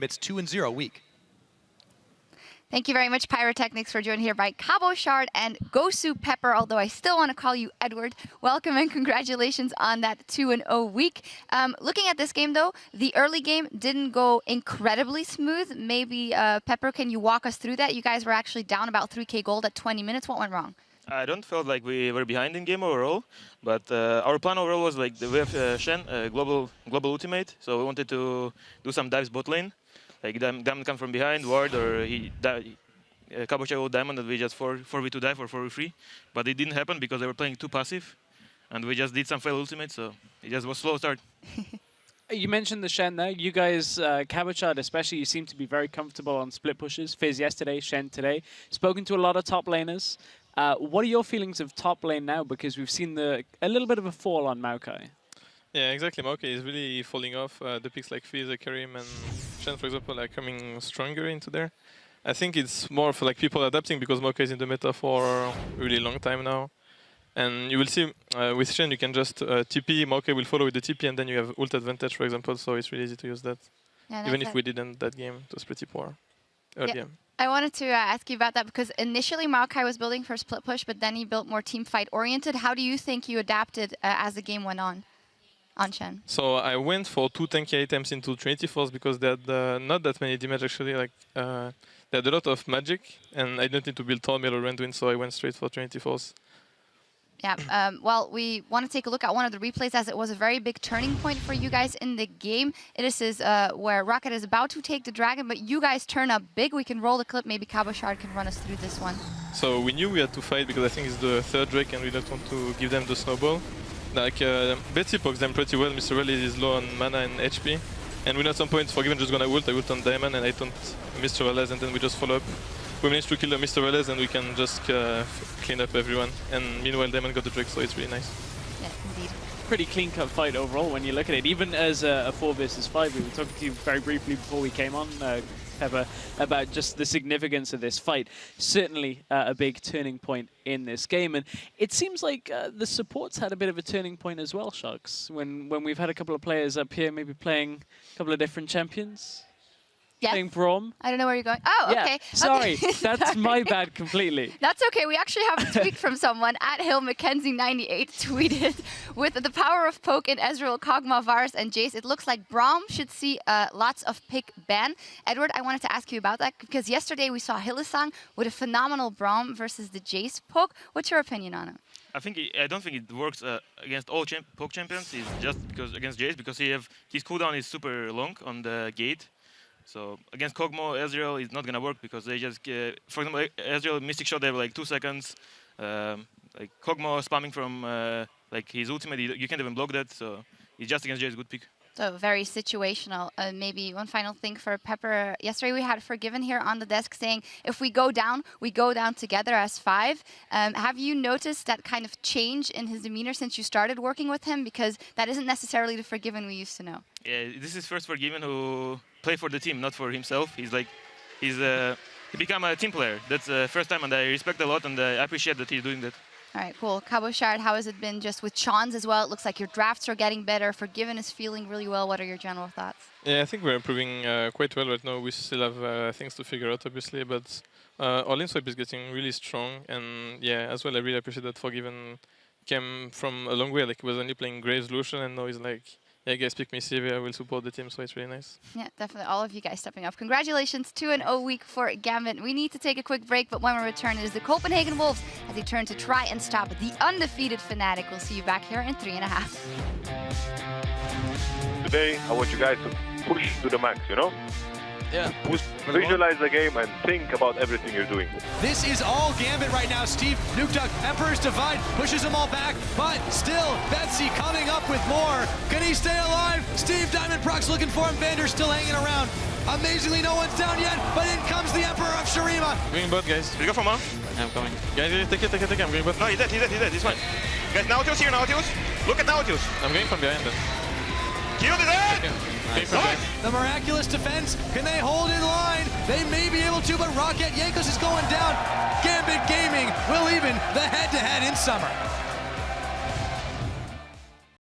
Gambit's 2-0 week. Thank you very much, Pyrotechnics, for joining here by Cabo Shard and Gosu Pepper, although I still want to call you Edward. Welcome and congratulations on that 2-0 week. Looking at this game, though, the early game didn't go incredibly smooth. Maybe, Pepper, can you walk us through that? You guys were actually down about 3K gold at 20 minutes. What went wrong? I don't feel like we were behind in game overall, but our plan overall was like we have Shen, global ultimate, so we wanted to do some dives bot lane. Like Diamond come from behind, ward, or Cabo Shard Diamond, that we just 4v2 dive or 4v3. But it didn't happen because they were playing too passive, and we just did some fail ultimate, so it just was slow start. You mentioned the Shen there. You guys, Cabo Shard especially, you seem to be very comfortable on split pushes. Fizz yesterday, Shen today. Spoken to a lot of top laners. What are your feelings of top lane now? Because we've seen a little bit of a fall on Maokai. Yeah, exactly. Maokai is really falling off. The picks like Fizz, Karim, and Shen, for example, are coming stronger into there. I think it's more for like people adapting because Maokai is in the meta for a really long time now. And you will see with Shen, you can just TP, Maokai will follow with the TP, and then you have ult advantage, for example, so it's really easy to use that. Yeah, even if we didn't that game, it was pretty poor early game. I wanted to ask you about that because initially Maokai was building for split push, but then he built more team fight oriented. How do you think you adapted as the game went on Shen? So I went for 2 tanky items into Trinity Force because they had not that many damage actually. Like they had a lot of magic, and I didn't need to build Tormil or Rendwin, so I went straight for Trinity Force. Yeah, well, we want to take a look at one of the replays as it was a very big turning point for you guys in the game. This is where ROCCAT is about to take the dragon, but you guys turn up big. We can roll the clip. Maybe Cabo Shard can run us through this one. So we knew we had to fight because I think it's the 3rd Drake and we don't want to give them the snowball. Like, Betsy pokes them pretty well. Mr. Rel is low on mana and HP. And we know at some point Forgiven just gonna ult. I ult on Diamond and I don't Mr. Rel, and then we just follow up. We managed to kill Mr. Rel and we can just clean up everyone. And meanwhile Diamond got the Drake, so it's really nice. Yeah, indeed. Pretty clean-cut fight overall when you look at it. Even as a 4 versus 5, we were talking to you very briefly before we came on, Pepper, about just the significance of this fight. Certainly a big turning point in this game. And it seems like the supports had a bit of a turning point as well, Sharks, when we've had a couple of players up here maybe playing a couple of different champions. Yeah. Playing Braum. I don't know where you're going. Oh, yeah. okay. Sorry, okay. That's my bad completely. That's okay. We actually have a tweet from someone at HillMcKenzie98 tweeted with the power of poke in Ezreal, Kog'Maw, Varus, and Jace. It looks like Braum should see lots of pick ban. Edward, I wanted to ask you about that because yesterday we saw Hylissang with a phenomenal Braum versus the Jace poke. What's your opinion on it? I don't think it works against all poke champions. It's just because against Jace because his cooldown is super long on the gate. So against Kog'Maw, Ezreal is not gonna work because they just, for example, Ezreal Mystic Shot, they have like 2 seconds. Like Kog'Maw spamming from like his ultimate, you can't even block that. So it's just against Jace, good pick. So very situational. Maybe one final thing for Pepper. Yesterday we had Forgiven here on the desk saying, if we go down together as 5. Have you noticed that kind of change in his demeanor since you started working with him? Because that isn't necessarily the Forgiven we used to know. Yeah, this is first Forgiven who play for the team, not for himself. He became a team player. That's the first time, and I respect a lot, and I appreciate that he's doing that. All right, cool. Cabo Shard, how has it been just with Chons as well? It looks like your drafts are getting better. Forgiven is feeling really well. What are your general thoughts? Yeah, I think we're improving quite well right now. We still have things to figure out, obviously, but our lane swipe is getting really strong. And yeah, as well, I really appreciate that Forgiven came from a long way. Like, he was only playing Graves Lucian, and now he's like, yeah, guys, pick me CV, I will support the team, so it's really nice. Yeah, definitely. All of you guys stepping up. Congratulations, 2-0 week for Gambit. We need to take a quick break, but when we return, it is the Copenhagen Wolves as they turn to try and stop the undefeated Fnatic. We'll see you back here in 3.5. Today, I want you guys to push to the max, you know? Yeah. Visualize the game and think about everything you're doing. This is all Gambit right now. Steve, Nuke Duck, Emperor's Divide pushes them all back, but still, Betsy coming up with more. Can he stay alive? Steve Diamond Prox looking for him. Vander's still hanging around. Amazingly, no one's down yet, but in comes the Emperor of Shurima. Going bot, guys. Did you go for Mom? I'm coming. Guys, take it. I'm going bot. No, he's dead. He's fine. Guys, Nautilus here, Nautilus. Look at Nautilus. I'm going from behind then. Kill the dead! The miraculous defense, can they hold in line? They may be able to, but ROCCAT Yankos is going down. Gambit Gaming will even the head-to-head in summer.